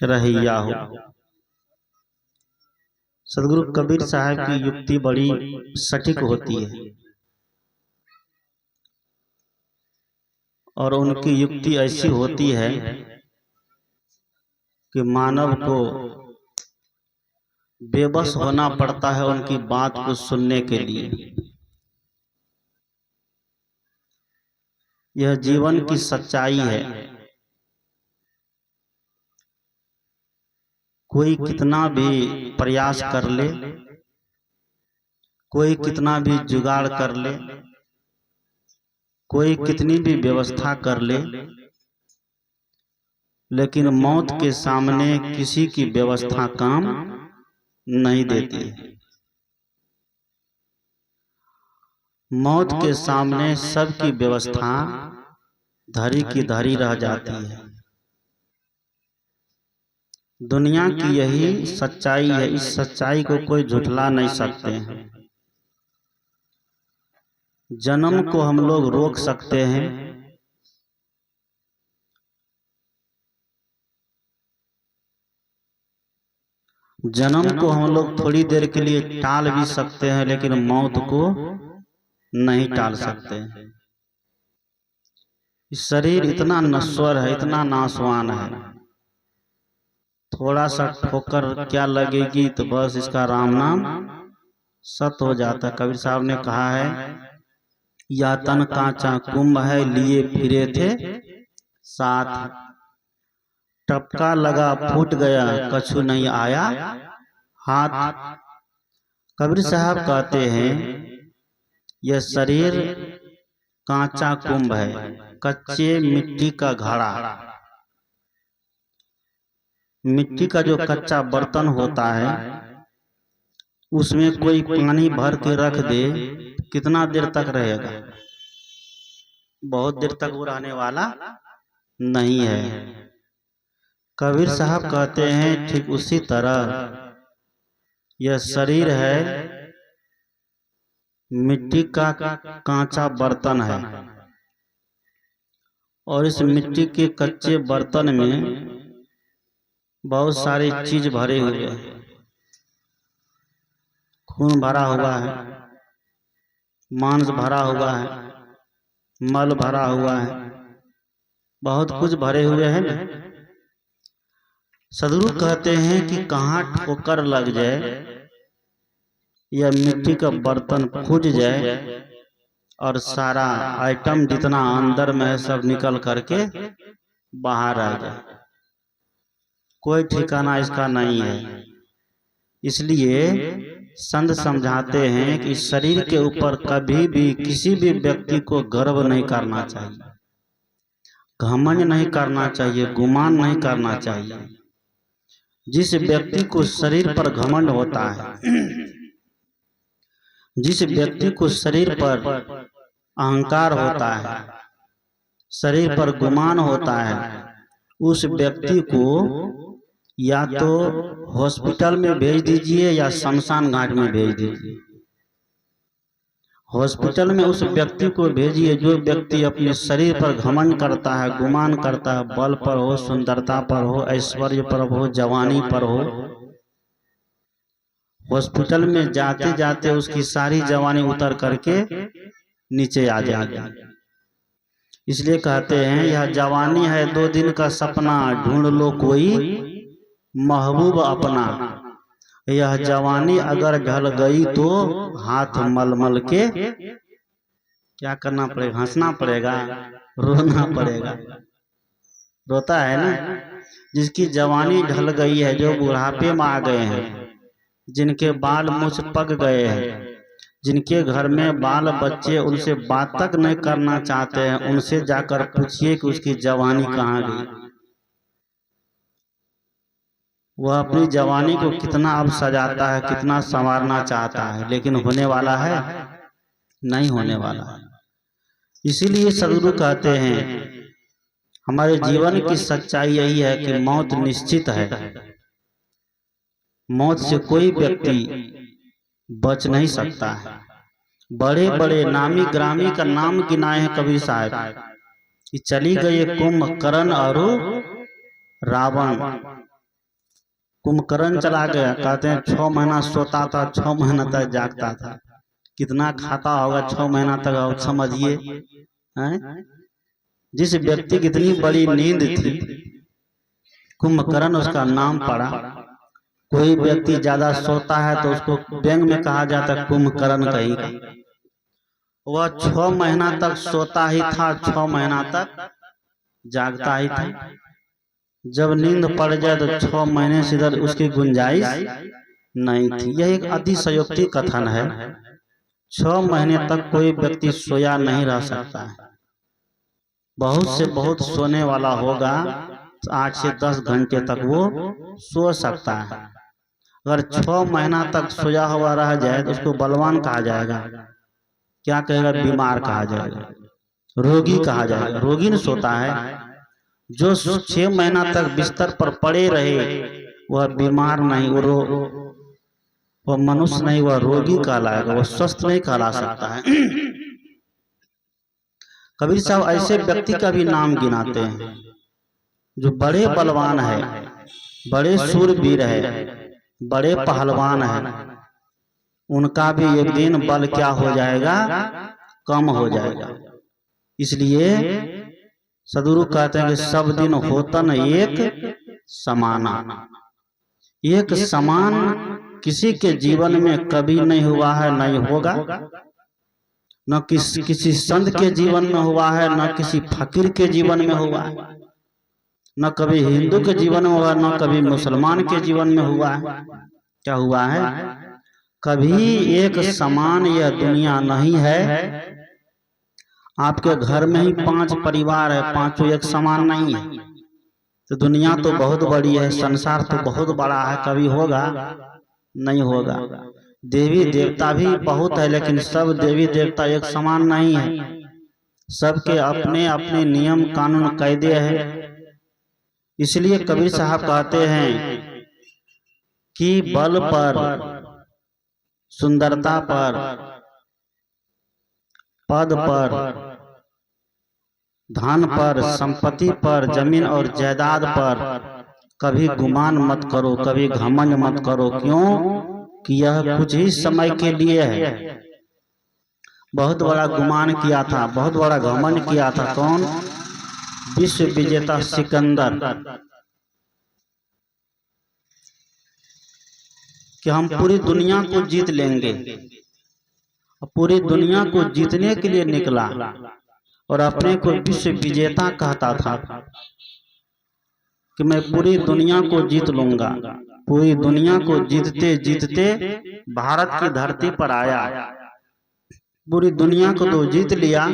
रहिया हो। सदगुरु कबीर साहब की युक्ति बड़ी सटीक होती है और उनकी युक्ति ऐसी होती है कि मानव को बेबस होना पड़ता है उनकी बात को सुनने के लिए। यह जीवन की सच्चाई है। कोई कितना भी प्रयास कर ले, कोई कितना भी जुगाड़ कर ले, कोई कितनी भी व्यवस्था कर ले, लेकिन मौत के सामने किसी की व्यवस्था काम नहीं देती है। मौत के सामने सबकी व्यवस्था धरी की धरी रह जाती है। दुनिया की यही सच्चाई है। इस सच्चाई को कोई झुठला नहीं सकते हैं। जन्म को हम लोग रोक सकते हैं, जन्म को हम लोग थोड़ी देर के लिए टाल भी सकते हैं, लेकिन मौत को नहीं टाल सकते। शरीर इतना नश्वर है, इतना नाशवान है। थोड़ा सा ठोकर क्या लगेगी तो बस इसका राम नाम सत हो जाता है। कबीर साहब ने कहा है, या तन कांचा कुंभ है लिए फिरे थे साथ, टपका लगा फूट गया कछु नहीं आया हाथ। कबीर साहब कहते हैं यह शरीर कांचा कुंभ है, कच्चे मिट्टी का घड़ा। मिट्टी का जो कच्चा बर्तन होता है उसमें कोई पानी भर के रख दे, कितना देर तक रहेगा? बहुत देर तक वो रहने वाला नहीं है। कबीर साहब कहते हैं ठीक उसी तरह यह शरीर है, मिट्टी का कांचा बर्तन है और इस मिट्टी के कच्चे बर्तन में बहुत सारी चीज भरे हुए हैं। खून भरा हुआ है, मांस भरा हुआ है, मल भरा हुआ है, बहुत कुछ भरे हुए हैं ना। सदगुरु कहते हैं कि कहाँ ठोकर लग जाए या मिट्टी का बर्तन फूट जाए और सारा आइटम जितना अंदर में है सब निकल करके बाहर आ जाए, कोई ठिकाना इसका नहीं है। इसलिए संत समझाते हैं कि शरीर के ऊपर कभी भी किसी भी व्यक्ति को गर्व नहीं करना चाहिए, घमंड नहीं करना चाहिए, गुमान नहीं करना चाहिए। जिस व्यक्ति को शरीर पर घमंड होता है, जिस व्यक्ति को शरीर पर अहंकार होता है, शरीर पर गुमान होता है, उस व्यक्ति को या तो हॉस्पिटल में भेज दीजिए या शमशान घाट में भेज दीजिए। हॉस्पिटल में उस व्यक्ति को भेजिए जो व्यक्ति अपने शरीर पर घमंड करता है, गुमान करता है, बल पर हो, सुंदरता पर हो, ऐश्वर्य पर हो, जवानी पर हो। हॉस्पिटल में जाते जाते उसकी सारी जवानी उतर करके नीचे आ जाएगी। इसलिए कहते हैं यह जवानी है 2 दिन का सपना, ढूंढ लो कोई महबूब अपना। यह जवानी अगर ढल गई तो हाथ मलमल के क्या करना पड़ेगा? हंसना पड़ेगा, रोना पड़ेगा। रोता है ना। जिसकी जवानी ढल गई है, जो बुढ़ापे में आ गए हैं, जिनके बाल मुछ पक गए हैं, जिनके घर में बाल बच्चे उनसे बात तक नहीं करना चाहते हैं, उनसे जाकर पूछिए कि उसकी जवानी कहाँ गई। वह अपनी जवानी को कितना अब सजाता है, कितना संवारना चाहता है, लेकिन होने वाला है? नहीं होने वाला है। इसीलिए सदगुरु कहते हैं हमारे जीवन की सच्चाई यही है कि मौत निश्चित है। मौत से कोई व्यक्ति बच नहीं सकता है। बड़े बड़े नामी ग्रामी का नाम गिनाए हैं कबीर साहब कि चली गई कुंभकर्ण और रावण कुंभकर्ण चला गया, कहते हैं 6 महीना सोता था, 6 महीना तक जागता था। कितना खाता होगा 6 महीना तक, आप समझिए। जिस व्यक्ति की इतनी बड़ी नींद थी, कुंभकर्ण उसका नाम पड़ा। कोई व्यक्ति ज्यादा सोता है तो उसको व्यंग में कहा जाता है कुंभकर्ण कहीं का। वह 6 महीना तक सोता ही था, 6 महीना तक जागता ही था। जब नींद पड़ जाए तो 6 महीने से इधर उसकी गुंजाइश नहीं थी। यह एक अतिशयोक्ति कथन है। 6 महीने तक कोई व्यक्ति सोया नहीं रह सकता है। बहुत से बहुत सोने वाला होगा तो 8 से 10 घंटे तक वो सो सकता है। अगर 6 महीना तक सोया हुआ रह जाए तो उसको बलवान कहा जाएगा, क्या कहेगा, बीमार कहा जाएगा, रोगी कहा जाएगा। रोगी नहीं सोता है। जो 6 महीना तक बिस्तर पर पड़े रहे वह बीमार नहीं, वह मनुष्य नहीं, वह रोगी कहलाएगा, वह स्वस्थ नहीं कहला सकता है। कबीर साहब ऐसे व्यक्ति का भी नाम गिनाते हैं जो बड़े बलवान है, बड़े सूरवीर है, बड़े पहलवान है। उनका भी एक दिन बल क्या हो जाएगा, कम हो जाएगा। इसलिए सदगुरु कहते हैं कि सब दिन होतन एक समाना। एक समान किसी के जीवन में कभी नहीं हुआ है, नहीं होगा। न किसी संत के जीवन में हुआ है, न किसी फकीर के जीवन में हुआ है, न कभी हिंदू के जीवन में हुआ, न कभी मुसलमान के जीवन में हुआ है। क्या हुआ है? कभी एक समान यह दुनिया नहीं है। आपके घर में ही 5 परिवार है, 5 एक समान नहीं है। तो दुनिया तो बहुत बड़ी है, संसार तो बहुत बड़ा है, कभी होगा नहीं होगा। देवी देवता भी बहुत है, लेकिन सब देवी देवता एक समान नहीं है। सबके अपने अपने नियम कानून कायदे हैं। इसलिए कबीर साहब कहते हैं कि बल पर, सुंदरता पर, पद पर, धन पर, संपत्ति पर, जमीन और जायदाद पर कभी गुमान मत करो, कभी घमंड मत करो। क्यों कि यह कुछ ही समय के लिए है। बहुत बड़ा गुमान किया था, बहुत बड़ा घमंड किया था। कौन? विश्व विजेता सिकंदर, कि हम पूरी दुनिया को जीत लेंगे। पूरी दुनिया को जीतने के लिए निकला और अपने को विश्व विजेता कहता था कि मैं पूरी दुनिया को जीत लूंगा। पूरी दुनिया को जीतते जीतते भारत की धरती पर आया। पूरी दुनिया को तो जीत लिया,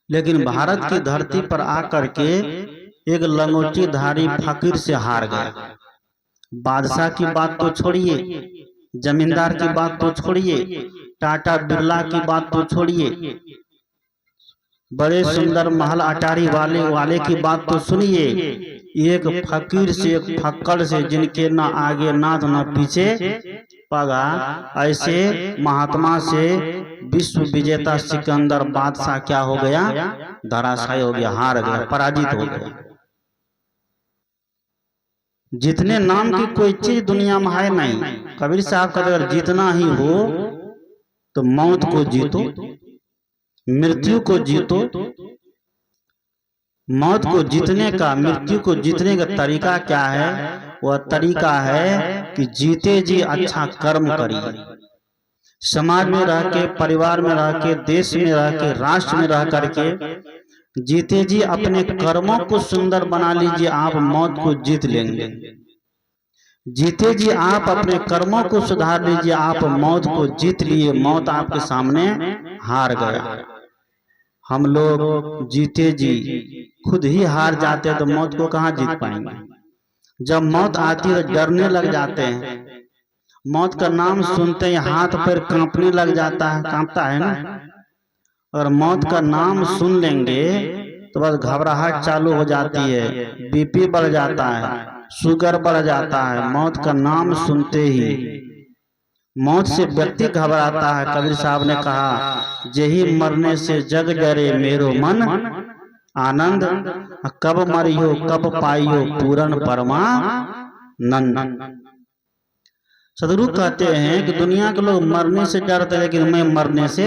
लेकिन भारत की धरती पर आकर के एक लंगोटीधारी फकीर से हार गया। बादशाह की बात तो छोड़िए, जमींदार की बात तो छोड़िए, टाटा बिरला की बात तो छोड़िए, बड़े सुंदर महल अटारी वाले की बात तो सुनिए। एक फकीर से, एक फक्कड़ से, जिनके ना आगे नाथ ना पीछे पगा, ऐसे महात्मा से विश्व विजेता सिकंदर बादशाह क्या हो गया? धराशायी हो गया, हार गया, पराजित हो गया। जितने नाम की कोई चीज दुनिया में है नहीं। कबीर साहब का अगर जीतना ही हो तो मौत को जीतो, मृत्यु को जीतो। मौत को जीतने का, मृत्यु को जीतने का तरीका क्या है? वह तरीका है कि जीते जी अच्छा कर्म करिए। समाज में रह के, परिवार में रह के, देश में रह के, राष्ट्र में रह करके जीते जी अपने कर्मों को सुंदर बना लीजिए, आप मौत को जीत लेंगे। जीते जी आप अपने कर्मों को सुधार लीजिए, आप मौत को जीत लिए। मौत आपके सामने हार गया। हम लोग जीते जी खुद ही हार जाते हैं तो मौत को कहाँ जीत पाएंगे? जब मौत आती है डरने लग जाते हैं। मौत का नाम सुनते ही हाथ पैर कांपने लग जाता है, कांपता है ना। अगर मौत का नाम सुन लेंगे तो बस घबराहट चालू हो जाती है, बीपी बढ़ जाता है, शुगर बढ़ जाता है। मौत का नाम सुनते ही मौत से व्यक्ति घबराता है। कबीर साहब ने कहा, जेही मरने से जग डरे मेरो मन, आनंद कब मरियो कब पाइयो पूरन परमानंद। सदगुरु कहते हैं कि दुनिया के लोग मरने से डरते हैं, लेकिन मैं मरने से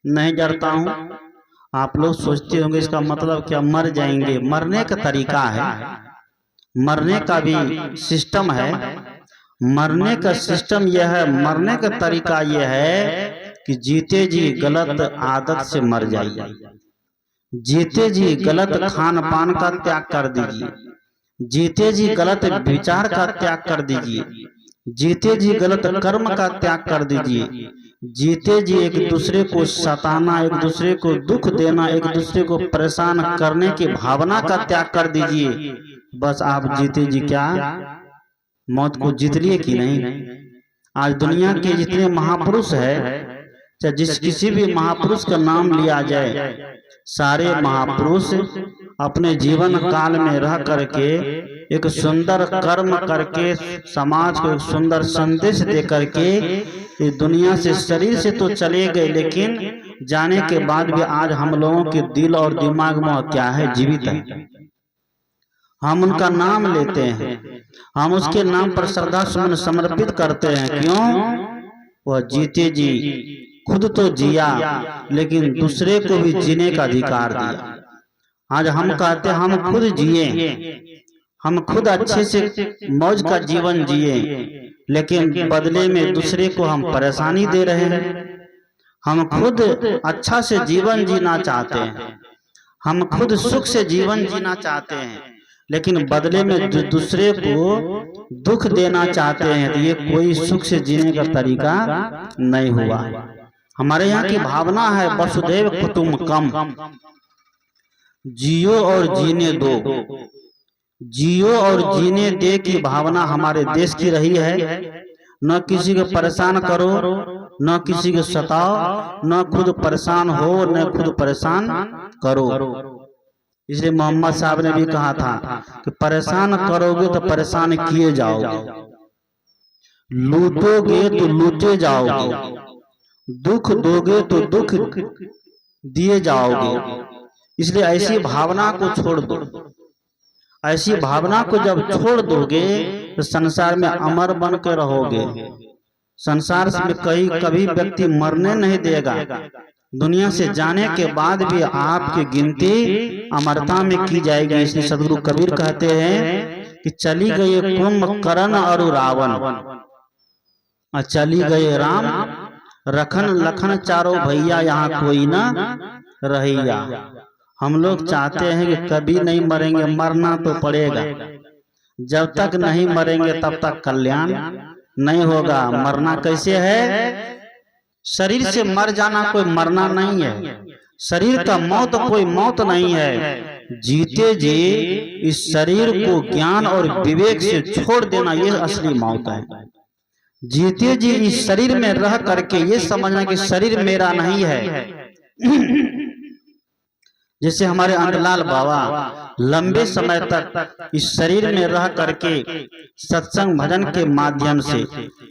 नहीं डरता हूँ। आप लोग सोचते होंगे इसका मतलब क्या, मर जाएंगे? मरने का तरीका है, मरने का भी सिस्टम है। मरने का सिस्टम यह है, मरने का तरीका यह है कि जीते जी गलत आदत से मर जाइए, जीते जी गलत खान पान का त्याग कर दीजिए, जीते जी गलत विचार का त्याग कर दीजिए, जीते जी गलत कर्म का त्याग कर दीजिए, जीते जी एक दूसरे को सताना, एक दूसरे को दुख देना, एक दूसरे को परेशान करने की भावना का त्याग कर दीजिए। बस आप जीते जी क्या मौत को जीत लिए कि नहीं? आज दुनिया के जितने महापुरुष है, चाहे जिस किसी भी महापुरुष का नाम लिया जाए, सारे महापुरुष अपने जीवन काल में रह करके एक सुंदर कर्म करके समाज को एक सुंदर संदेश दे करके इस दुनिया से शरीर से तो चले गए, लेकिन जाने के बाद भी आज हम लोगों के दिल और दिमाग में क्या है, जीवित है। हम उनका नाम लेते हैं, हम उसके नाम पर श्रद्धा सुमन समर्पित करते हैं। क्यों? वह जीते जी खुद तो जिया, लेकिन दूसरे को भी जीने का अधिकार दिया। आज हम कहते हैं हम खुद जिए, हम खुद अच्छे से मौज का जीवन जिए, लेकिन बदले में दूसरे को हम परेशानी दे रहे हैं। हम खुद अच्छा से जीवन जीना चाहते हैं, हम खुद सुख से जीवन जीना चाहते हैं, लेकिन बदले में दूसरे को दुख देना चाहते हैं। तो ये कोई सुख से जीने का तरीका नहीं हुआ। हमारे यहाँ की भावना है वसुधैव कुटुम्बकम, जियो और जीने दो, जियो और जीने दे की भावना हमारे देश की रही है। न किसी को परेशान करो, न किसी को सताओ, न खुद परेशान हो, न खुद परेशान करो। इसलिए मोहम्मद साहब ने भी कहा था कि परेशान करोगे तो परेशान किए जाओगे, लूटोगे तो लूटे जाओगे, दुख दोगे तो दुख दिए जाओगे। इसलिए ऐसी भावना को छोड़ दो। ऐसी भावना को जब छोड़ दोगे तो संसार में अमर बन के रहोगे। संसार में कभी व्यक्ति मरने नहीं देगा। दुनिया से जाने के बाद भी आपकी गिनती अमरता में की जाएगी। इसलिए सदगुरु कबीर कहते हैं कि चली गई कुंभकर्ण और रावण, चली गए राम रखन लखन चारों भैया, यहाँ कोई ना रहिया। हम लोग चाहते हैं कि कभी नहीं मरेंगे, मरना तो पड़ेगा। जब तक नहीं मरेंगे तब तक कल्याण नहीं होगा। मरना कैसे है? शरीर से मर जाना कोई मरना नहीं है, शरीर का मौत कोई मौत नहीं है। जीते जी इस शरीर को ज्ञान और विवेक से छोड़ देना, ये असली मौत है। जीते जी इस शरीर में रह करके ये समझना कि शरीर मेरा नहीं है। जैसे हमारे अंतलाल बाबा लंबे समय तक इस शरीर में रह करके सत्संग भजन के माध्यम से,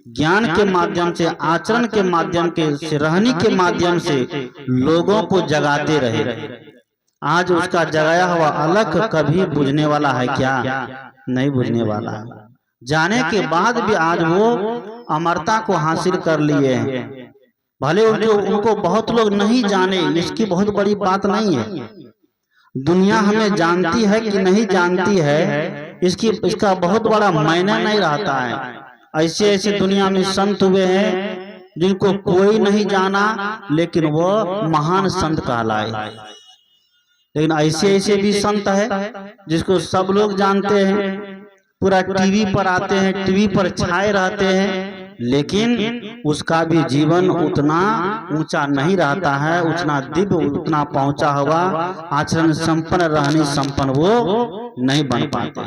ज्ञान के माध्यम से, आचरण के माध्यम से, रहने के माध्यम से लोगों को जगाते रहे। आज उसका जगाया हुआ अलग कभी बुझने वाला है क्या? नहीं बुझने वाला है। जाने के बाद भी आज वो अमरता को हासिल कर लिए हैं। भले उनको बहुत लोग नहीं जाने, इसकी बहुत बड़ी बात नहीं है। दुनिया हमें जानती है कि नहीं जानती है, इसका बहुत बड़ा मायने नहीं रहता है। ऐसे ऐसे दुनिया में संत हुए हैं जिनको कोई नहीं जाना, लेकिन वो महान संत कहलाए। लेकिन ऐसे ऐसे भी संत है जिसको सब लोग जानते हैं, पूरा टीवी पर आते हैं, टीवी पर छाए रहते हैं, लेकिन उसका भी जीवन उतना ऊंचा नहीं रहता है, उतना दिव्य, उतना पहुंचा हुआ आचरण संपन्न, रहने संपन्न वो नहीं बन पाते।